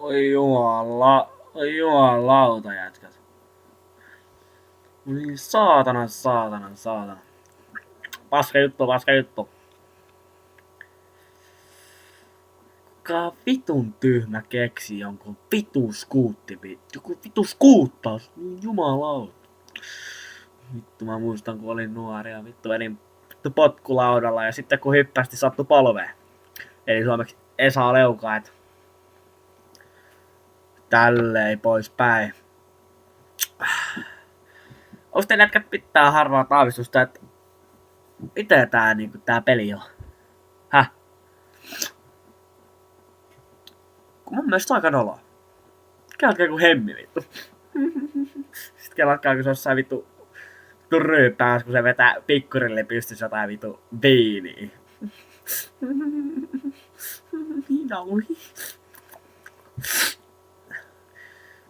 Oi jumalauta jätkät. Oi saatana. Paska juttu. Kuka vitun tyhmä keksi jonkun joku vitu skuuttaus. Niin jumalauta. Vittu mä muistan kun olin nuori ja vittu vedin potkulaudalla ja sitten kun hyppästi sattu polveen. Eli suomeksi Esa leukaa, et tälleen pois päin. Onks teillä jätkät pitää harvaa aavistusta, että miten tää peli on? Häh? Kun mun mielestä aika noloa. Kelatkaa ku hemmi vittu. Sitten kelatkaa kun se jossain vittu ryyppääs, kun se vetää pikkurille pystyssä jotain vittu viiniä.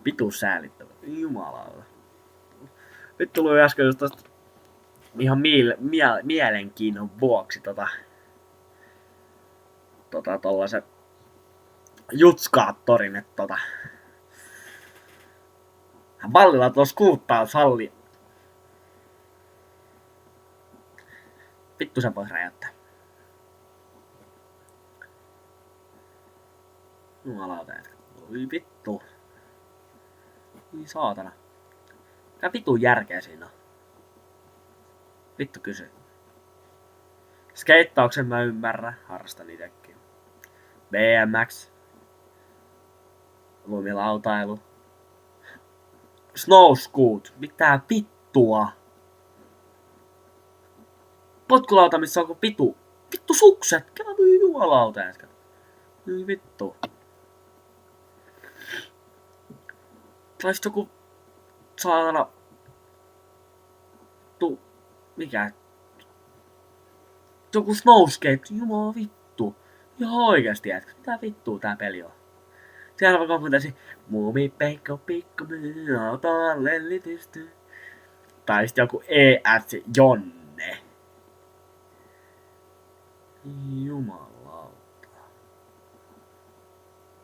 Vitu säälittävä. Jumalauta. Nyt tuli äsken just tosta ihan mielenkiinnon vuoksi tollasen jutskaattorin, että Vallilla tuo skuuttaushalli. Vittu sen pois räjäyttää. Jumalauta jätkä. Oi vittu. Oi saatana. Tää vittu järkeä siinä on. Vittu kysy. Skeittauksen mä ymmärrän. Harrastan itekin. BMX. Lumilautailu. Snowscoot. Mitä vittua? Potkulauta, missä on vittu sukset. Kela voi jumalauta jätkä. Niin vittu. Taisi joku saatana mikä? Joku snowskate, jumala vittu. Ihan oikeesti jätkä. Mitä vittua tää peli on? Siellä vaikka kuitenkin Muumipeikko pikku myy lellitysty. Tai sit joku ES Jonne. Jumalauta.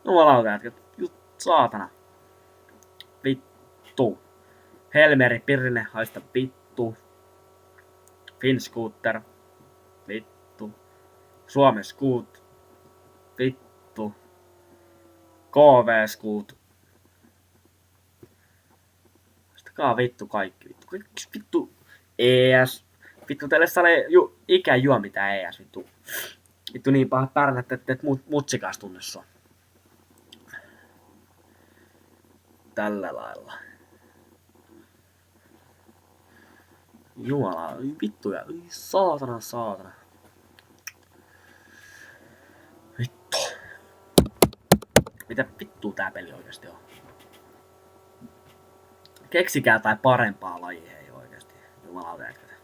Jumalauta jätkä. Saatana. Vittu. Helmeri Pirinen haista vittu. Finscooter. Vittu. Suomen Scoot. Vittu. KV Scoot. Haistakaa vittu kaikki. Vittu. ES. Vittu teille sale ikään juo mitään ES vittu. Vittu niin pahat pärnät, että et mutsikas tunne sua. Tällä lailla. Jumala, vittu ja saatana. Vittu. Mitä vittua tää peli oikeesti on? Keksikää tai parempaa lajia ei oikeesti. Jumalauta jätkätä.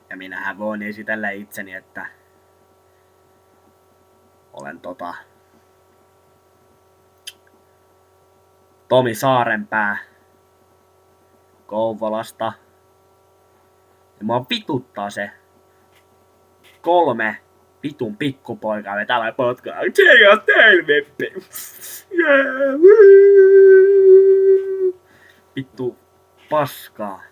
Ja minähän voin esitellä itseni, että olen Tomi Saarenpää Kouvolasta. Ja mua vituttaa se 3 vitun pikkupoikaa vetää potkaa. Tseijaa teil meppi. Vittu paskaa.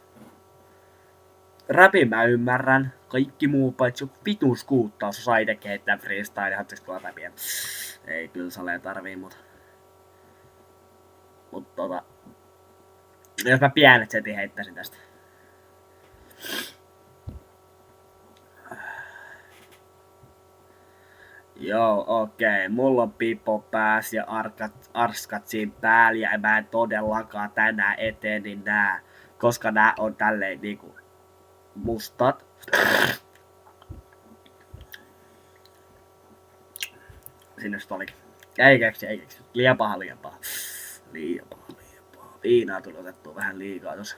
Räpin mä ymmärrän. Kaikki muu paitsi joku vitun skuuttaus osaa ite kehittää freestyle. Haluatteko tuolla räpiä? Ei kyllä salee tarvii mut jos mä pienet setin heittäisin tästä. Joo, okei. Mulla on pipo pääs ja arskat siinä päällä ja mä en todellakaan tänään eteeni nää. Koska nää on tälleen niinku mustat. Sinne sit olikin. Ei keksi. Liian paha. Viinaa tuli otettua vähän liikaa tossa.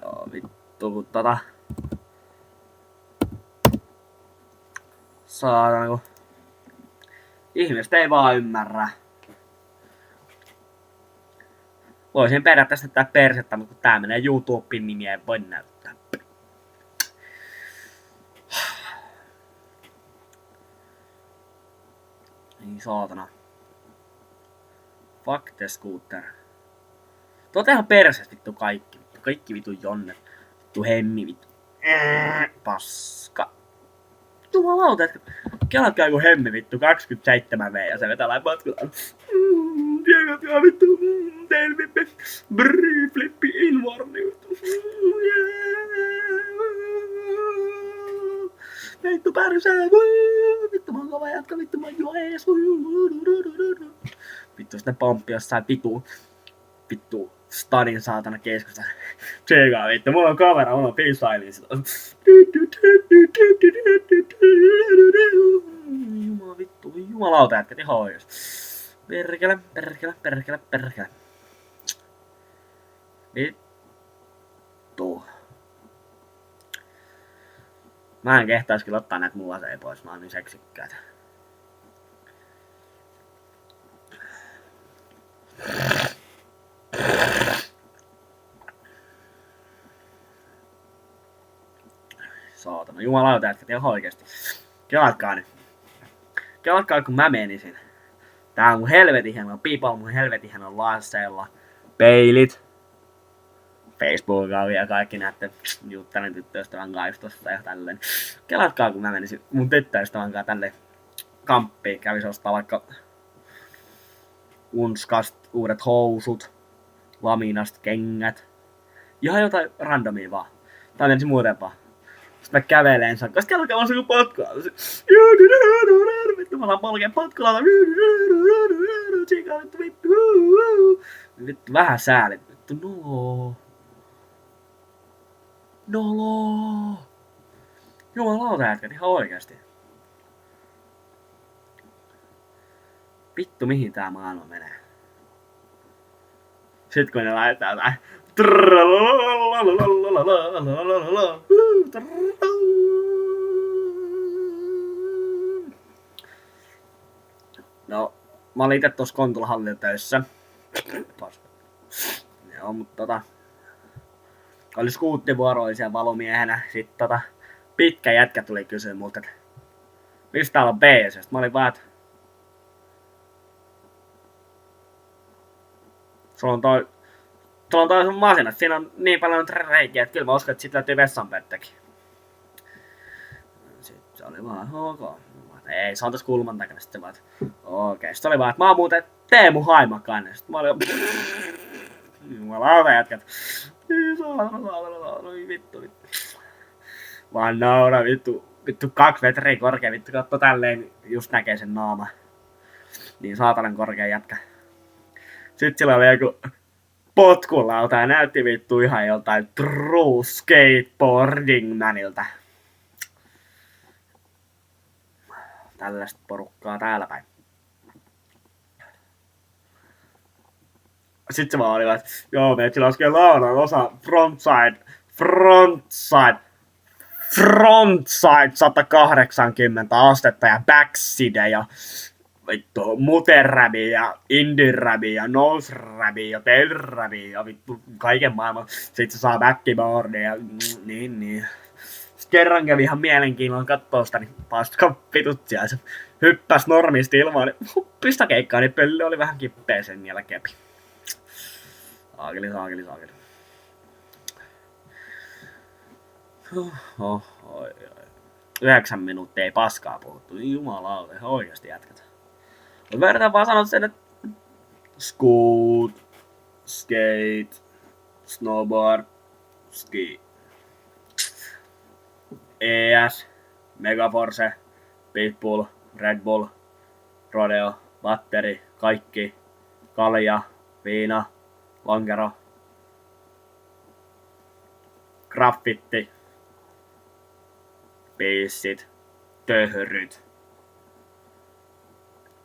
Joo, vittu kun saadaan kun ihmiset ei vaan ymmärrä. Voisin periaatteessa näyttää persettä, mutta kun tää menee YouTubeen, niin ei voi näyttää. Niin saatana. Fuck the scooter. Tuota ihan perses vittu kaikki. Kaikki vittu jonnet. Vittu hemmi vittu. Paska. Jumalauta, että kelatkaa joku hemmi vittu 27V ja se vetää läpi matkutaan. Tiedätkö vittu. Teille flippi invarni vittu. Vittu pärsää. Vittu mä oon kova jatka. Vittu mä oon joes. Vittu sitten pomppi jossain vittu stadin saatana keskusta. Tsegaa vittu, mulla on kamera, mulla on pisailin sitä. Jumala vittu, jumalauta jätkät ihan oikeesti. Perkele. Vittu. Mä en kehtais kyllä ottaa näitä mun laseja pois, mä oon niin seksikkäitä. Saatana, jumalauta jätkät ihan oikeesti. Kelatkaa nyt. Kelatkaa kun mä menisin. Tää on mun helvetin hieno pipa, mun helvetin hieno laseilla. Peilit. Facebookilla ja kaikki näette juttelen tyttöystävän kanssa tossa ja tälleen. Kelatkaa kun mä menisin mun tyttöystävän kanssa tälleen kamppiin. Kävis ostaa vaikka Unskast uudet housut, Laminasta kengät. Ihan jotain randomia vaan. Tai menisin muuten vaan. Sitten mä kävelen sakkaan. Sitten kello on se joku potkulauta. Vittu mä saan polkeen potkulauta. Tsiikaa vittu. Vittu vähän säälit. Vittu Nolo. Jumalauta jätkät ihan oikeesti. Vittu mihin tää maailma menee. Sit kun ne laittaa jotain. No, mä olin ite tossa Kontula-hallilla töissä. Joo, mutta oli skuuttivuoro, oli siellä valomiehenä. Sit pitkä jätkä tuli kysyä multa, että mistä täällä on BS? Mä olin vaan, että sulla on toi sun masina, siinä on niin paljon reikiä, että kyllä mä uskon, että sit löytyy vessanpöttökin. Sitten se oli vaan, ok. Ei, se on tossa kulman takana. Sitten se vaan, okei. Sitten oli vaan, että mä oon muuten Teemu Haimakainen. Sitten mä olin jumalauta jätkät. Saatana, vittu. Vaan naura, vittu 2 metriä korkea, vittu katso tälleen, just näkee sen naama. Niin saatanan korkea jätkä. Sitten sillä oli joku potkulauta ja näytti vittu ihan joltain true skateboarding manilta. Tällaista porukkaa täällä päin. Sitten se vaan oli, että joo, meitsi laskee laudan osa frontside 180 astetta ja backside ja vittu muterräbi ja indyräbi ja noseräbi ja tailräbi ja vittu kaiken maailman. Sitten se saa backboardia ja niin. Sitten kerran kävi ihan mielenkiinnolla kattoo sitä, niin paska vitut siellä. Se hyppäs normisti ilmaan, niin pistä keikkaa, niin pöllö oli vähän kippeä sen jälkeen. Saakeli. 9 minuuttia ei paskaa puhuttu. Jumalauta, ihan oikeesti jätkät. Mut mä yritän vaan sanoa sen, että scoot, skate, snowboard, ski. ES, Megaforce, Pitbull, Red Bull, Rodeo, Batteri, kaikki, kalja, viina, lonkero, graffitti, biissit, töhryt,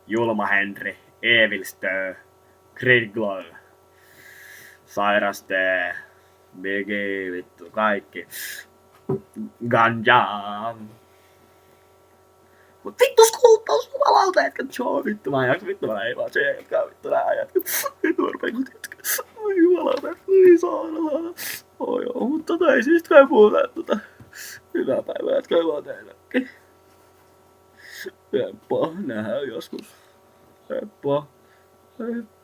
Julma Henry, Evil Stö, Gridglow, Sairaste, Biggie, vittu, kaikki. Ganja. Mut vittu skuuttaus, jumalauta jätkät, joo vittu mä en jaksa, vittu mä ei vaan se jätkää, vittu nää jätkät. Vittu mä rupeen kut jätkät. Ei siitäkään muuta. Hyvää päivää, jatkaa vaan teillekin. Heippa, nähdään joskus. Heippa. Heippa.